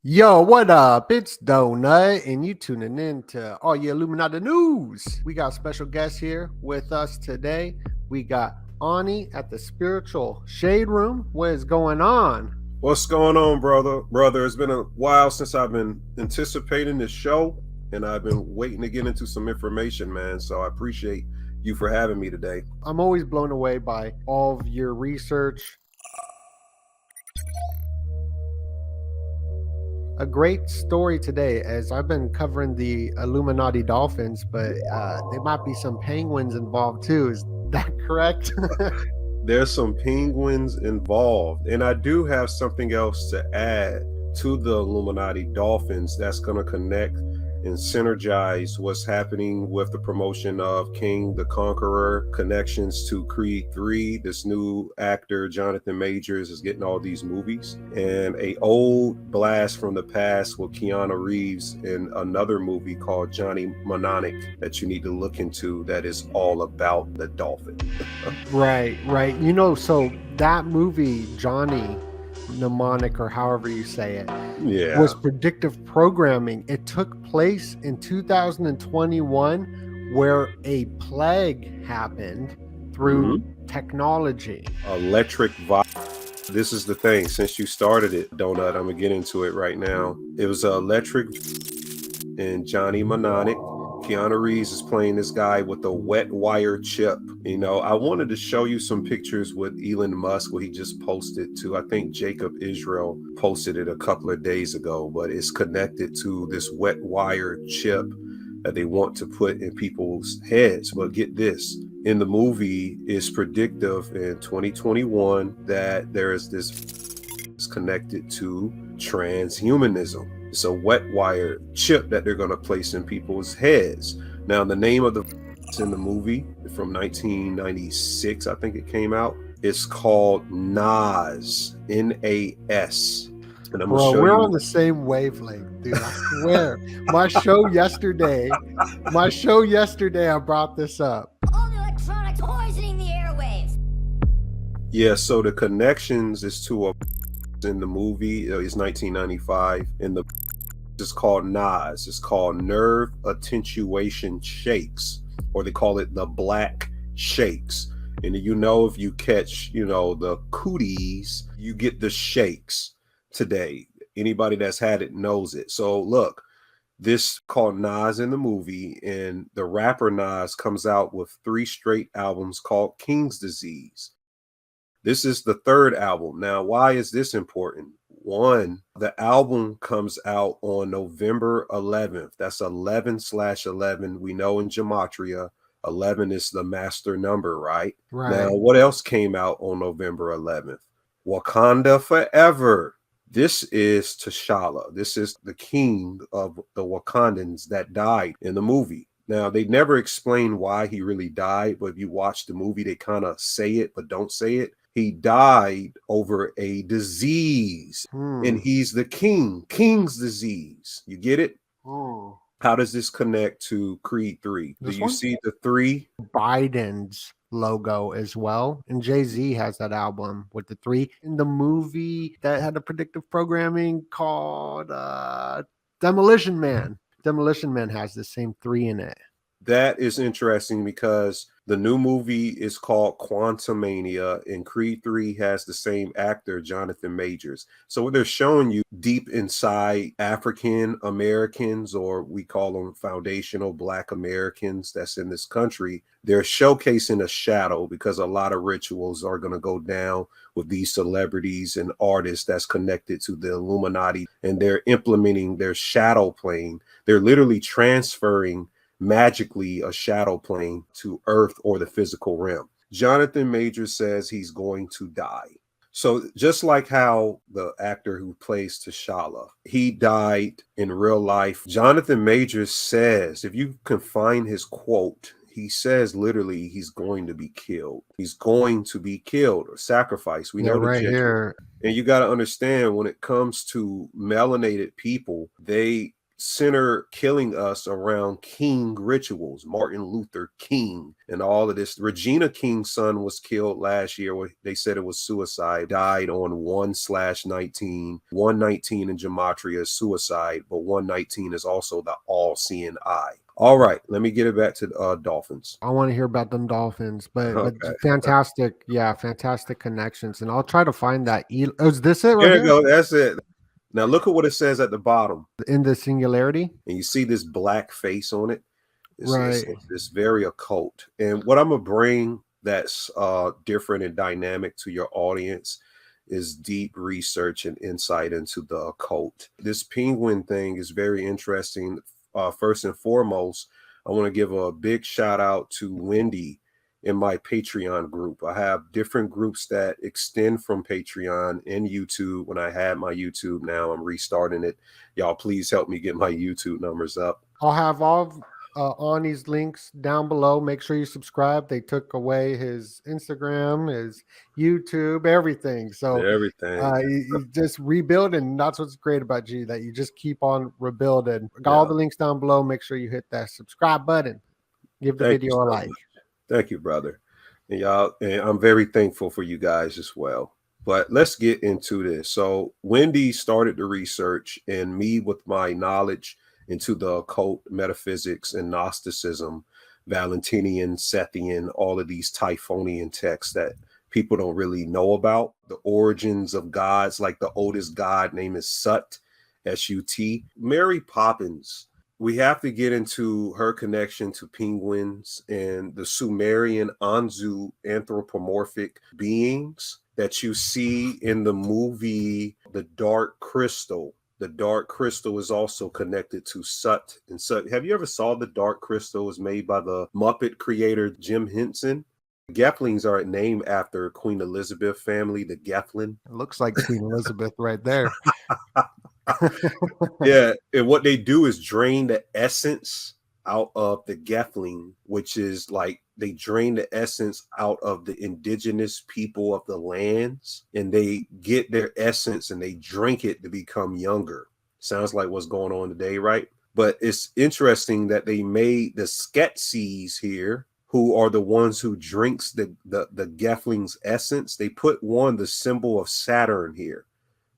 Yo, what up? It's DOENUT, and you tuning in to all your Illuminati news. We got special guests here with us today. We got Ani at the Spiritual Shade Room. What is going on? What's going on, brother? Brother, it's been a while since I've been anticipating this show, and I've been waiting to get into some information, man. So I appreciate you for having me today. I'm always blown away by all of your research. A great story today, as I've been covering the Illuminati dolphins, but there might be some penguins involved too. Is that correct? There's some penguins involved, and I do have something else to add to the Illuminati dolphins that's going to connect and synergize what's happening with the promotion of King the Conqueror, connections to Creed 3. This new actor, Jonathan Majors, is getting all these movies, and a old blast from the past with Keanu Reeves in another movie called Johnny Mnemonic that you need to look into, that is all about the dolphin. Right. So that movie, Johnny Mnemonic, or however you say it, Yeah. was predictive programming. It took place in 2021, where a plague happened through technology. Electric vibe. This is the thing. Since you started it, Donut, I'm gonna get into it right now. It was electric in Johnny Mnemonic. Keanu Reeves is playing this guy with a wet wire chip. You know, I wanted to show you some pictures with Elon Musk, where he just posted to, I think Jacob Israel posted it a couple of days ago, but it's connected to this wet wire chip that they want to put in people's heads. But get this, in the movie, it's predictive in 2021 that there is this connected to transhumanism. It's a wet wire chip that they're going to place in people's heads. Now, the name of the in the movie from 1996, I think it came out, it's called Nas, Nas. And I'm Bro, gonna show we're you. on the same wavelength, dude. I swear. my show yesterday, I brought this up. All the electronics poisoning the airwaves. Yeah, so the connections is to a in the movie. It's 1995, and the is called Nas. It's called nerve attenuation shakes, or they call it the black shakes. And you know, if you catch, the cooties, you get the shakes today. Anybody that's had it knows it. So look, this called Nas in the movie, and the rapper Nas comes out with 3 straight albums called King's Disease. This is the 3rd album. Now, why is this important? One, the album comes out on November 11th. That's 11/11. We know in gematria, 11 is the master number, right? Now, what else came out on November 11th? Wakanda Forever. This is T'Challa. This is the king of the Wakandans that died in the movie. Now, they never explain why he really died, but if you watch the movie, they kind of say it, but don't say it. He died over a disease, and he's the king. King's disease. You get it? How does this connect to Creed 3? Do you see the 3? Biden's logo as well, and Jay-Z has that album with the 3 in the movie that had a predictive programming called Demolition Man. Demolition Man has the same 3 in it. That is interesting because the new movie is called Quantumania, and Creed 3 has the same actor, Jonathan Majors. So what they're showing you deep inside African Americans, or we call them foundational Black Americans that's in this country, they're showcasing a shadow, because a lot of rituals are going to go down with these celebrities and artists that's connected to the Illuminati, and they're implementing their shadow plane. They're literally transferring magically a shadow plane to Earth or the physical realm. Jonathan Majors says he's going to die. So just like how the actor who plays T'Challa, he died in real life. Jonathan Majors says, if you can find his quote, he says literally he's going to be killed. He's going to be killed or sacrificed. We know right here. And you got to understand, when it comes to melanated people, they center killing us around King rituals, Martin Luther King, and all of this. Regina King's son was killed last year. They said it was suicide, died on 1/19. 119 in gematria is suicide, but 119 is also the all-seeing eye. All right, let me get it back to the dolphins. I want to hear about them dolphins, but Okay. fantastic, yeah, fantastic connections, and I'll try to find that. Oh, is this it right There you here? go. That's it. Now look at what it says at the bottom. In the singularity, And you see this black face on it. right? It's very occult. And what I'm gonna bring that's different and dynamic to your audience is deep research and insight into the occult. This penguin thing is very interesting. First and foremost, I want to give a big shout out to Wendy in my Patreon group. I have different groups that extend from Patreon and YouTube. When I had my YouTube, now I'm restarting it. Y'all, please help me get my YouTube numbers up. I'll have all Ani's links down below. Make sure you subscribe. They took away his Instagram, his YouTube, everything. So Everything. you just rebuild, and that's what's great about G, that you just keep on rebuilding. Got Yeah. all the links down below. Make sure you hit that subscribe button. Give the Thank you video a so like. much. Thank you, brother. And y'all, and I'm very thankful for you guys as well. But let's get into this. So Wendy started the research, and me with my knowledge into the occult, metaphysics, and Gnosticism, Valentinian, Sethian, all of these Typhonian texts that people don't really know about. The origins of gods, like the oldest god name is Sut, S-U-T. Mary Poppins. We have to get into her connection to penguins and the Sumerian Anzu anthropomorphic beings that you see in the movie The Dark Crystal. The Dark Crystal is also connected to Sut and Sut. Have you ever saw The Dark Crystal? It was made by the Muppet creator Jim Henson. Geflings are named after Queen Elizabeth family, the Geflin. It looks like Queen Elizabeth right there. Yeah, and what they do is drain the essence out of the Gefling, which is like they drain the essence out of the indigenous people of the lands, and they get their essence and they drink it to become younger. Sounds like what's going on today, right? But it's interesting that they made the Skeksis here, who are the ones who drinks the Gefling's essence. They put the symbol of Saturn here.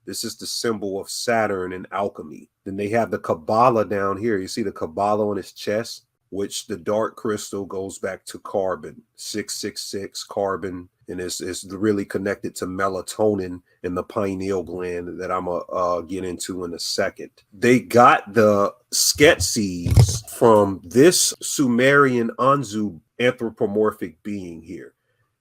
This is the symbol of Saturn in alchemy. Then they have the Kabbalah down here. You see the Kabbalah on his chest, which the dark crystal goes back to carbon, 666 carbon. And it's really connected to melatonin in the pineal gland that I'm going to get into in a second. They got the Skeksis from this Sumerian Anzu anthropomorphic being here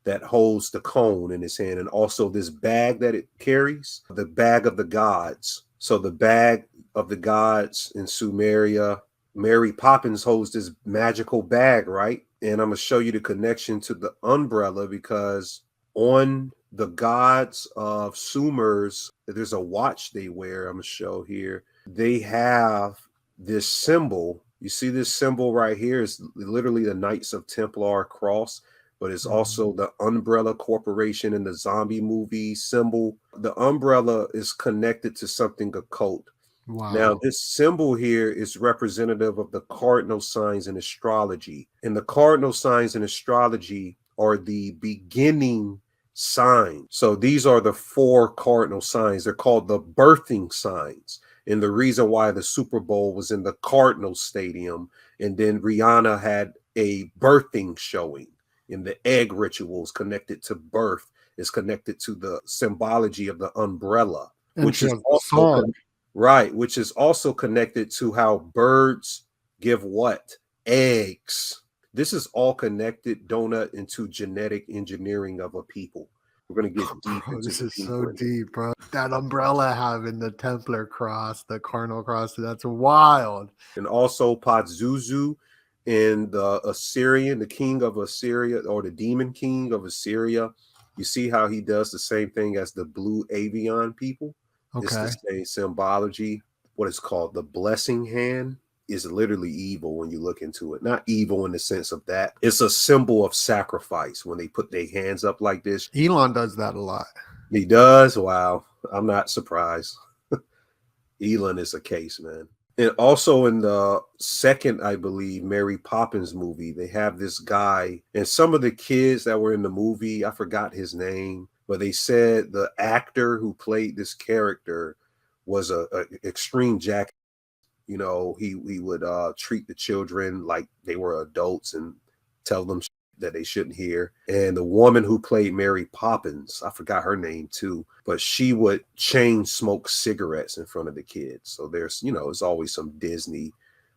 that holds the cone in his hand, and also this bag that it carries, the bag of the gods. So the bag of the gods in Sumeria, Mary Poppins holds this magical bag, right? And I'm going to show you the connection to the umbrella, because on the gods of Sumers, there's a watch they wear. I'm going to show here. They have this symbol. You see this symbol right here is literally the Knights of Templar cross, but it's also the Umbrella Corporation in the zombie movie symbol. The umbrella is connected to something occult. Wow. Now, this symbol here is representative of the cardinal signs in astrology. And the cardinal signs in astrology are the beginning signs. So these are the 4 cardinal signs. They're called the birthing signs. And the reason why the Super Bowl was in the Cardinal Stadium, and then Rihanna had a birthing showing. In the egg rituals connected to birth is connected to the symbology of the umbrella, which is also which is also connected to how birds give what? Eggs. This is all connected, donut, into genetic engineering of a people. We're going to get deep into this is so deep, bro. That umbrella having the Templar cross, the Cardinal cross, that's wild. And also Pazuzu in the Assyrian, the king of Assyria, or the demon king of Assyria. You see how he does the same thing as the blue avian people. Okay. It's the same symbology. What is called the blessing hand is literally evil when you look into it. Not evil in the sense of that. It's a symbol of sacrifice when they put their hands up like this. Elon does that a lot. He does? Wow. I'm not surprised. Elon is a case, man. And also in the second, I believe, Mary Poppins movie, they have this guy and some of the kids that were in the movie, I forgot his name, but they said the actor who played this character was a extreme jack. You know, he would treat the children like they were adults and tell them that they shouldn't hear. And the woman who played Mary Poppins, I forgot her name too, but she would chain smoke cigarettes in front of the kids. So there's, you know, there's always some Disney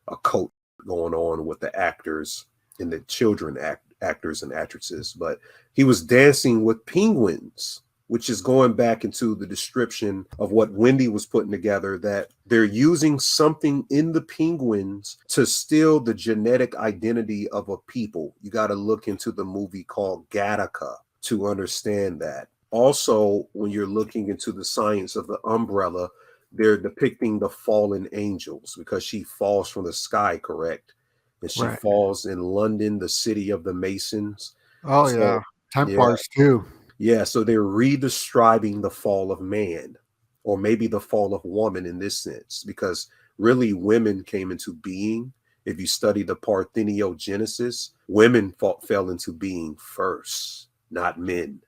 occult going on with the actors and the children actors and actresses. But he was dancing with penguins, which is going back into the description of what Wendy was putting together, that they're using something in the penguins to steal the genetic identity of a people. You got to look into the movie called Gattaca to understand that. Also, when you're looking into the science of the umbrella, they're depicting the fallen angels because she falls from the sky, correct? And she Right. falls in London, the city of the Masons. Oh So, yeah, yeah. Templars too. Yeah, so they're redescribing the fall of man, or maybe the fall of woman in this sense, because really women came into being. If you study the parthenogenesis, women fell into being first, not men.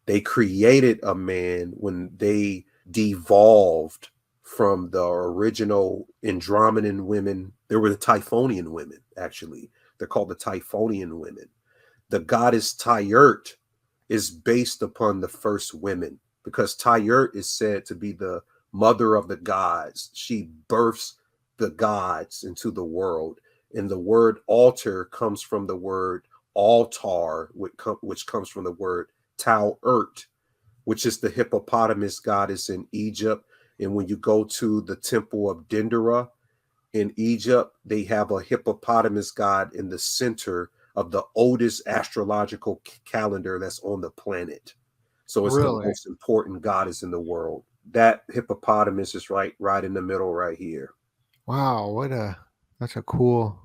They created a man when they devolved from the original Andromedan women. There were the Typhonian women, actually. They're called the Typhonian women. The goddess Tyrt is based upon the first women because Tyrt is said to be the mother of the gods. She births the gods into the world. And the word altar comes from the word altar, which comes from the word Tau-ert, which is the hippopotamus goddess in Egypt. And when you go to the temple of Dendera in Egypt, they have a hippopotamus god in the center of the oldest astrological calendar that's on the planet. So it's the Really? most important goddess in the world. That hippopotamus is right in the middle right here. Wow, that's a cool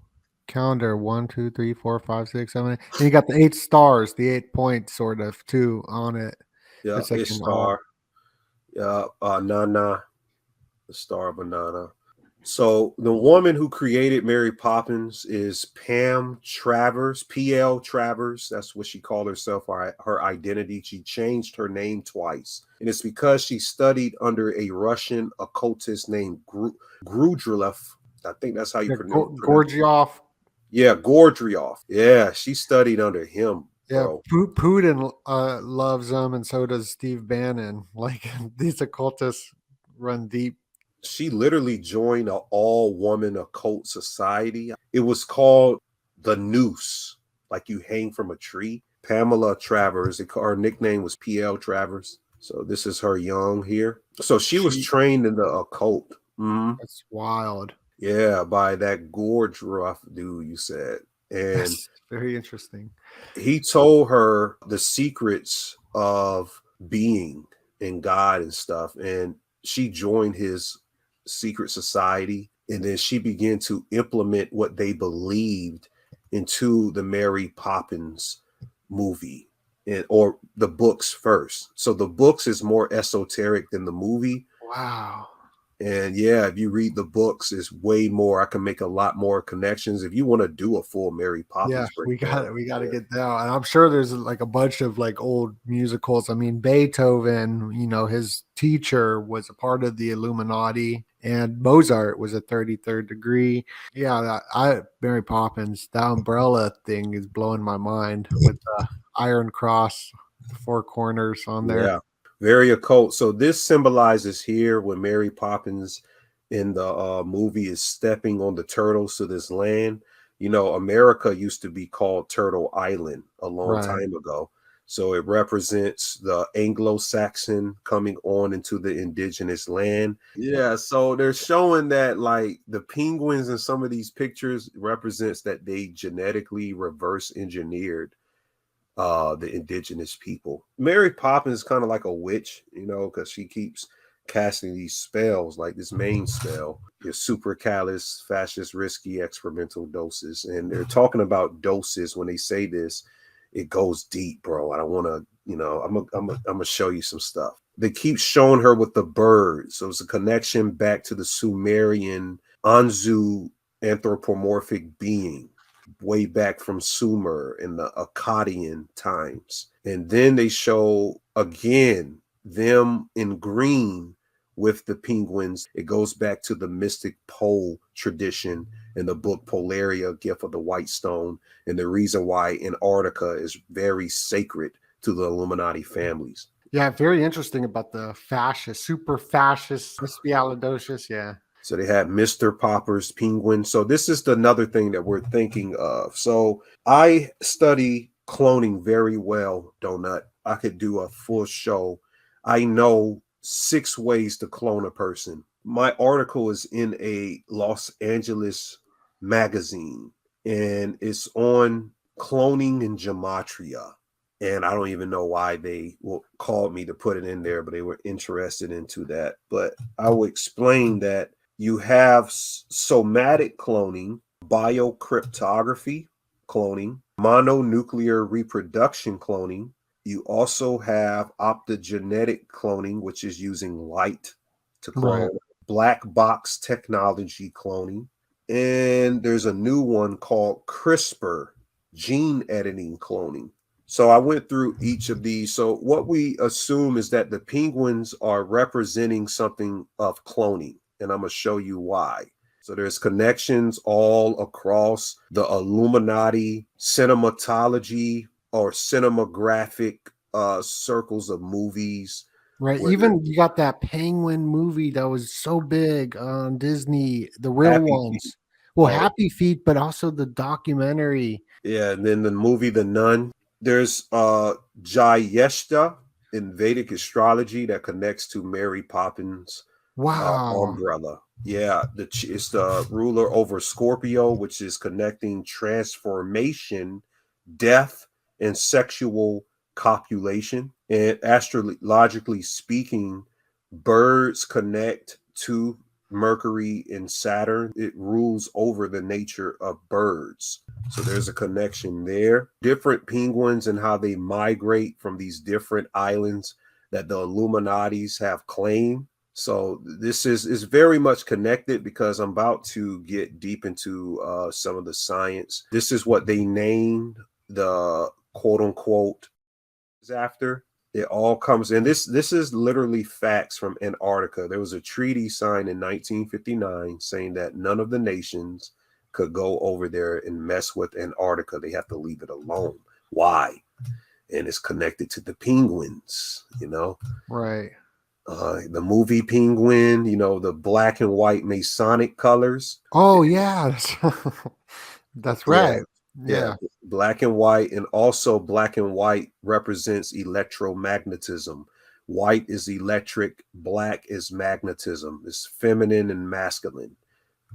calendar. 1, 2, 3, 4, 5, 6, 7. And you got the 8 stars, the 8 points sort of too on it. Yeah, It's like an all. Ishtar. Nana, the star of Nana. So the woman who created Mary Poppins is Pam Travers, P.L. Travers. That's what she called herself, her identity. She changed her name twice. And it's because she studied under a Russian occultist named Grudrelev. I think that's how you Yeah, pronounce it. Gorgioff. Yeah, Gordrioff. Yeah, she studied under him, Yeah, bro. Putin loves them, and so does Steve Bannon. Like these occultists run deep. She literally joined an all-woman occult society. It was called the Noose, like you hang from a tree. Pamela Travers, her nickname was PL Travers. So this is her young here. So she was trained in the occult. That's wild. Yeah, by that gorge rough dude you said. And That's very interesting. he told her the secrets of being and God and stuff. And she joined his secret society. And then she began to implement what they believed into the Mary Poppins movie or the books first. So the books is more esoteric than the movie. Wow. And yeah, if you read the books, it's way more. I can make a lot more connections. If you want to do a full Mary Poppins breakdown, We got to get down. And I'm sure there's like a bunch of like old musicals. I mean, Beethoven, his teacher was a part of the Illuminati, and Mozart was a 33rd degree. Yeah, Mary Poppins, that umbrella thing is blowing my mind with the iron cross, the 4 corners on there. Yeah, very occult. So this symbolizes here when Mary Poppins in the movie is stepping on the turtles to this land. America used to be called Turtle Island a long time ago. So it represents the Anglo-Saxon coming on into the indigenous land. Yeah, so they're showing that like the penguins in some of these pictures represents that they genetically reverse engineered the indigenous people. Mary Poppins is kind of like a witch, because she keeps casting these spells, like this main spell, your supercalus fascist risky experimental doses. And they're talking about doses when they say this. It goes deep, bro. I don't want to, I'm gonna show you some stuff. They keep showing her with the birds. So it's a connection back to the Sumerian Anzu anthropomorphic being way back from Sumer in the Akkadian times. And then they show again them in green with the penguins. It goes back to the mystic pole tradition in the book Polaria, Gift of the White Stone, and the reason why Antarctica is very sacred to the Illuminati families. Yeah, very interesting about the fascist, super fascist, Spialidocious. Yeah. So they had Mr. Popper's penguin. So this is another thing that we're thinking of. So I study cloning very well, Donut. I could do a full show. I know 6 ways to clone a person. My article is in a Los Angeles magazine, and it's on cloning and gematria. And I don't even know why they called me to put it in there, but they were interested into that. But I will explain that you have somatic cloning, biocryptography cloning, mononuclear reproduction cloning. You also have optogenetic cloning, which is using light to clone, right. Black box technology cloning. And there's a new one called CRISPR, gene editing cloning. So I went through each of these. So what we assume is that the penguins are representing something of cloning, and I'm going to show you why. So there's connections all across the Illuminati cinematology or cinematographic circles of movies. Right. Even you got that penguin movie that was so big on Disney, the real Happy ones. Feet. Well, Happy Feet, but also the documentary. Yeah, and then the movie The Nun. There's Jayeshta in Vedic astrology that connects to Mary Poppins. Wow. Umbrella. Yeah, it's the ruler over Scorpio, which is connecting transformation, death, and sexual copulation. And astrologically speaking, birds connect to Mercury and Saturn. It rules over the nature of birds. So there's a connection there. Different penguins and how they migrate from these different islands that the Illuminatis have claimed. So this is very much connected because I'm about to get deep into some of the science. This is what they named the quote unquote after. It all comes in. This is literally facts from Antarctica. There was a treaty signed in 1959 saying that none of the nations could go over there and mess with Antarctica. They have to leave it alone. Why? And it's connected to the penguins, you know? Right. The movie Penguin, you know, the black and white Masonic colors. Oh, yeah. That's right. Yeah. Black and white. And also black and white represents electromagnetism. White is electric. Black is magnetism. It's feminine and masculine.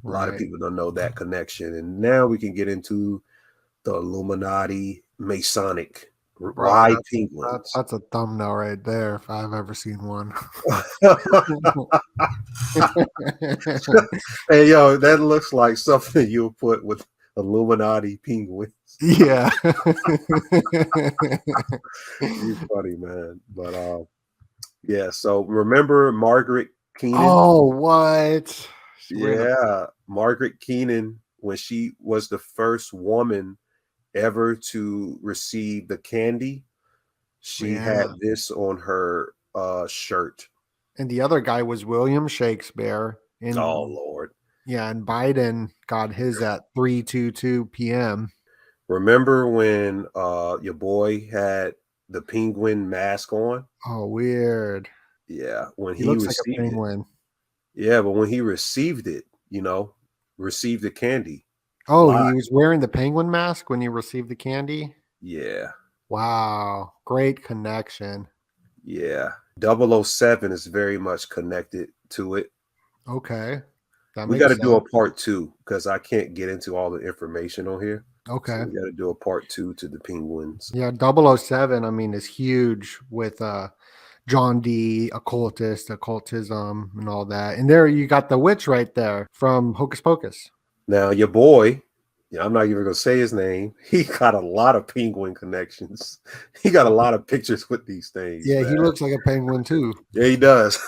A lot of people don't know that connection. And now we can get into the Illuminati Masonic. Why penguins? That's a thumbnail right there if I've ever seen one. Hey, yo, that looks like something you'll put with Illuminati penguins. Yeah. You're funny, man. But yeah, so remember Margaret Keenan? Oh, what? Yeah, Margaret Keenan, when she was the first woman ever to receive the candy, she had this on her shirt. And the other guy was William Shakespeare. And, oh Lord. Yeah, and Biden got his at 3:22 p.m. Remember when your boy had the penguin mask on? Oh, weird. Yeah, when he looks received like a penguin. it. Yeah, but when he received it, you know, received the candy. Oh, he was wearing the penguin mask when he received the candy? Yeah. Wow. Great connection. Yeah. 007 is very much connected to it. Okay. We got to do a part 2 because I can't get into all the information on here. Okay. So we got to do a part 2 to the penguins. Yeah, 007, I mean, is huge with John D, occultist, occultism, and all that. And there you got the witch right there from Hocus Pocus. Now, your boy Yeah, I'm not even gonna say his name. He got a lot of penguin connections. He got a lot of pictures with these things, Yeah, he man. looks like a penguin too. Yeah, he does.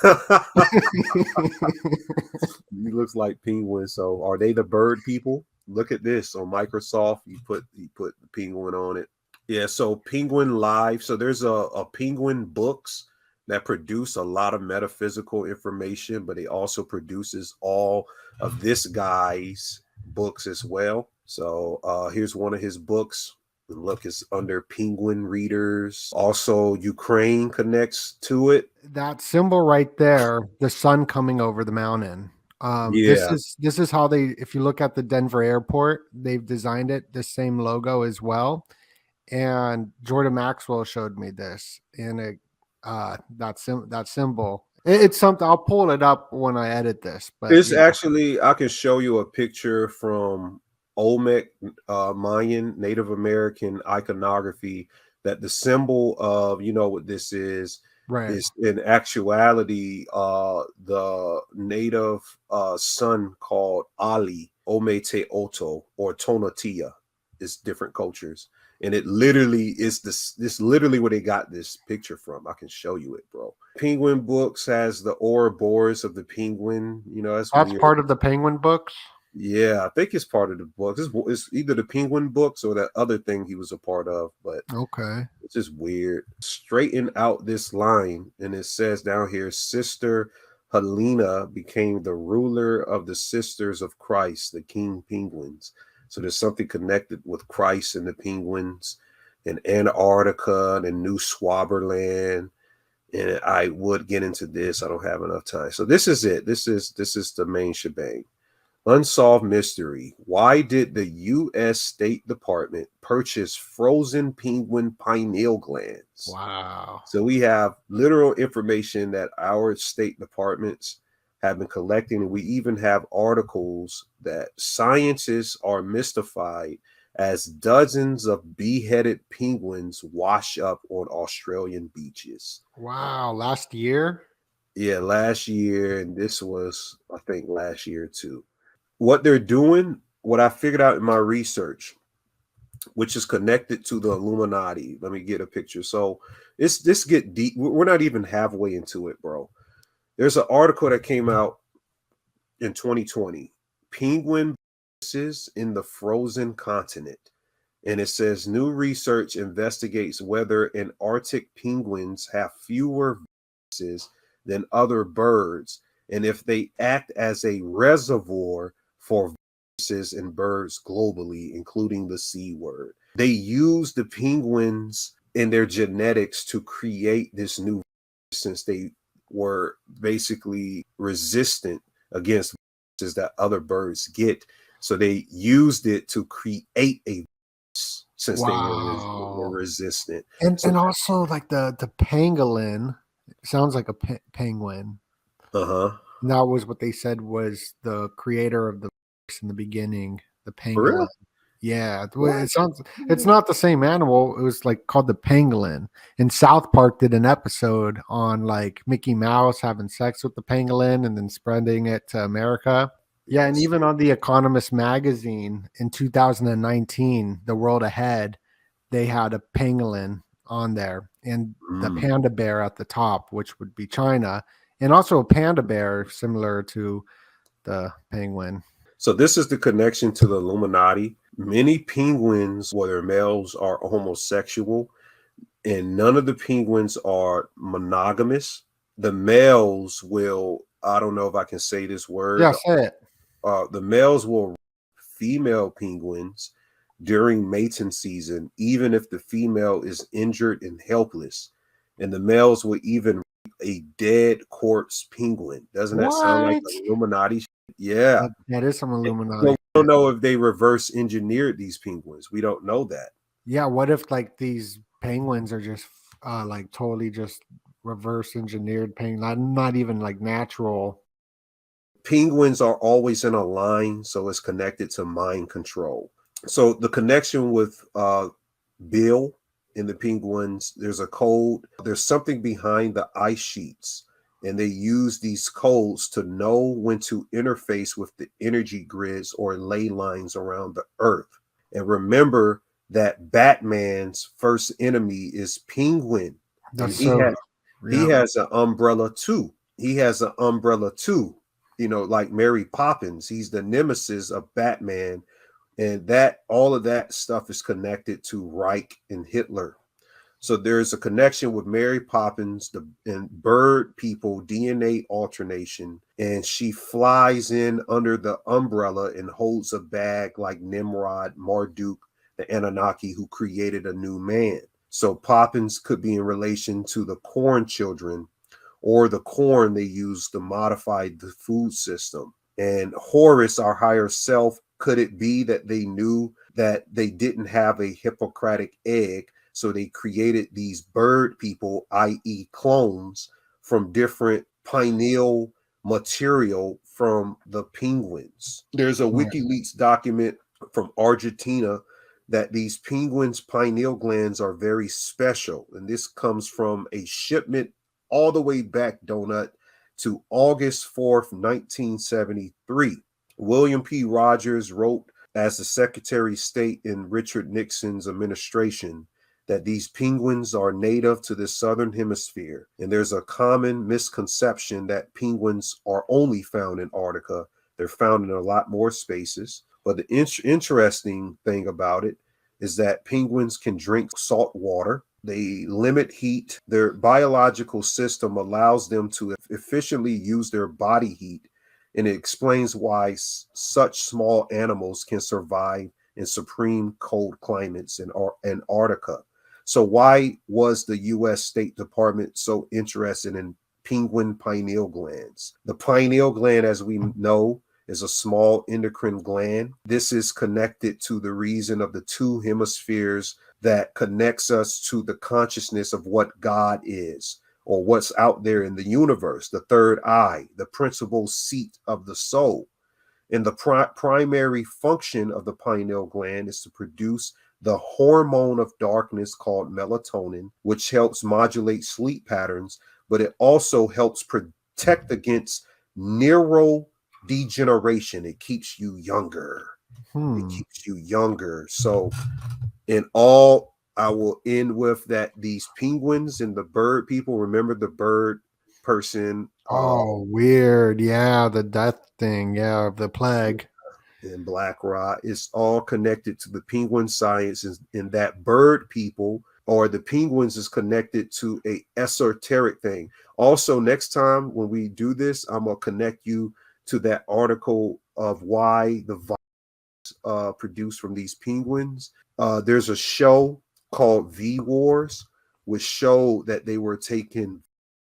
He looks like penguin. So are they the bird people? Look at this on Microsoft. He put the penguin on it. Yeah, so Penguin Live. So there's a Penguin Books that produce a lot of metaphysical information, but it also produces all of this guy's books as well. So here's one of his books. Look, it's under Penguin Readers. Also, Ukraine connects to it. That symbol right there, the sun coming over the mountain. Yeah, This is how they. If you look at the Denver airport, they've designed it the same logo as well. And Jordan Maxwell showed me this, and that symbol. It's something. I'll pull it up when I edit this. But it's yeah, actually, I can show you a picture from Olmec Mayan Native American iconography that the symbol of, you know what this right. is in actuality the native sun called Ali, Omete Oto, or Tonatia. It's different cultures. And it literally is this literally where they got this picture from. I can show you it, bro. Penguin Books has the Ouroboros of the penguin. You know, that's That's weird. part of the Penguin books. Yeah, I think it's part of the book. It's either the Penguin Books or that other thing he was a part of, but Okay. it's just weird. Straighten out this line, and it says down here, Sister Helena became the ruler of the Sisters of Christ, the King Penguins. So there's something connected with Christ and the penguins in Antarctica and New Swaberland. And I would get into this. I don't have enough time. So this is it. This is the main shebang. Unsolved mystery. Why did the U.S. State Department purchase frozen penguin pineal glands? Wow. So we have literal information that our state departments have been collecting, and we even have articles that scientists are mystified as dozens of beheaded penguins wash up on Australian beaches. Wow. Last year. Yeah, last year, and this was, I think, last year too. What they're doing, what I figured out in my research, which is connected to the Illuminati. Let me get a picture. So this get deep. We're not even halfway into it, bro. There's an article that came out in 2020. Penguin in the frozen continent. And it says new research investigates whether Antarctic penguins have fewer viruses than other birds, and if they act as a reservoir for viruses in birds globally, including the C word. They use the penguins in their genetics to create this new virus, since they were basically resistant against viruses that other birds get. So they used it to create a virus since they were resistant. And also like the pangolin sounds like a penguin. Uh-huh. And that was what they said was the creator of the virus in the beginning, the For pangolin. real? Yeah, it sounds. It's not the same animal. It was like called the pangolin. And South Park did an episode on like Mickey Mouse having sex with the pangolin and then spreading it to America. Yeah, and even on the Economist magazine in 2019, The World Ahead, they had a pangolin on there and the panda bear at the top, which would be China, and also a panda bear similar to the penguin. So this is the connection to the Illuminati. Many penguins, whether males, are homosexual, and none of the penguins are monogamous. The males will, I don't know if I can say this word. Yeah, say it. The males will rape female penguins during mating season, even if the female is injured and helpless. And the males will even rape a dead corpse penguin. Doesn't that sound like the Illuminati? Yeah. That is some So Illuminati. we don't know if they reverse engineered these penguins. We don't know that. Yeah, what if like these penguins are just like totally just reverse engineered penguin, not even like natural. Penguins are always in a line, so it's connected to mind control. So the connection with Bill in the penguins, there's a code. There's something behind the ice sheets and they use these codes to know when to interface with the energy grids or ley lines around the earth. And remember that Batman's first enemy is Penguin, and That's so, he yeah. has an umbrella too. He has an umbrella too. You know, like Mary Poppins, he's the nemesis of Batman, and that all of that stuff is connected to Reich and Hitler. So there's a connection with Mary Poppins, and bird people DNA alternation, and she flies in under the umbrella and holds a bag like Nimrod, Marduk, the Anunnaki who created a new man. So Poppins could be in relation to the corn children, or the corn they use to modify the food system. And Horus, our higher self, could it be that they knew that they didn't have a Hippocratic egg? So they created these bird people, i.e., clones, from different pineal material from the penguins. There's a WikiLeaks document from Argentina that these penguins' pineal glands are very special. And this comes from a shipment all the way back, Donut, to August 4th, 1973. William P. Rogers wrote as the Secretary of State in Richard Nixon's administration that these penguins are native to the southern hemisphere, and there's a common misconception that penguins are only found in Antarctica. They're found in a lot more spaces, but the interesting thing about it is that penguins can drink salt water. They limit heat. Their biological system allows them to efficiently use their body heat, and it explains why such small animals can survive in supreme cold climates in Antarctica. So why was the U.S. State Department so interested in penguin pineal glands? The pineal gland, as we know, is a small endocrine gland. This is connected to the reason of the two hemispheres that connects us to the consciousness of what God is, or what's out there in the universe, the third eye, the principal seat of the soul. And the primary function of the pineal gland is to produce the hormone of darkness called melatonin, which helps modulate sleep patterns, but it also helps protect against neurodegeneration. It keeps you younger. It keeps you younger. So in all, I will end with that these penguins and the bird people, remember the bird person. Oh, weird. Yeah, the death thing. Yeah, the plague. In Black Rock, it's all connected to the penguin sciences, in that bird people or the penguins is connected to a esoteric thing. Also, next time when we do this, I'm gonna connect you to that article of why the virus produced from these penguins. There's a show called V Wars, which showed that they were taking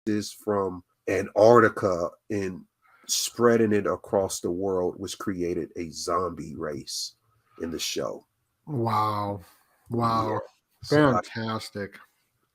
this from Antarctica and spreading it across the world, which created a zombie race in the show. Wow. Wow. Yeah. Fantastic.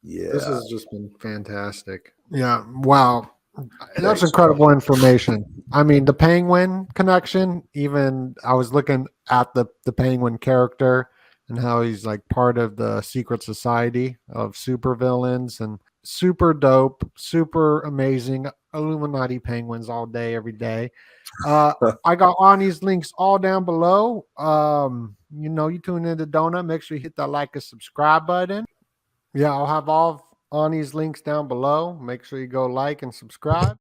Yeah. This has just been fantastic. Yeah. Wow. That's Thanks, incredible information. I mean, the penguin connection, even I was looking at the penguin character and how he's like part of the secret society of supervillains, and super dope, super amazing Illuminati penguins all day, every day. I got Ani's links all down below. You tune into Donut, make sure you hit that like and subscribe button. Yeah, I'll have all of Ani's links down below. Make sure you go like and subscribe.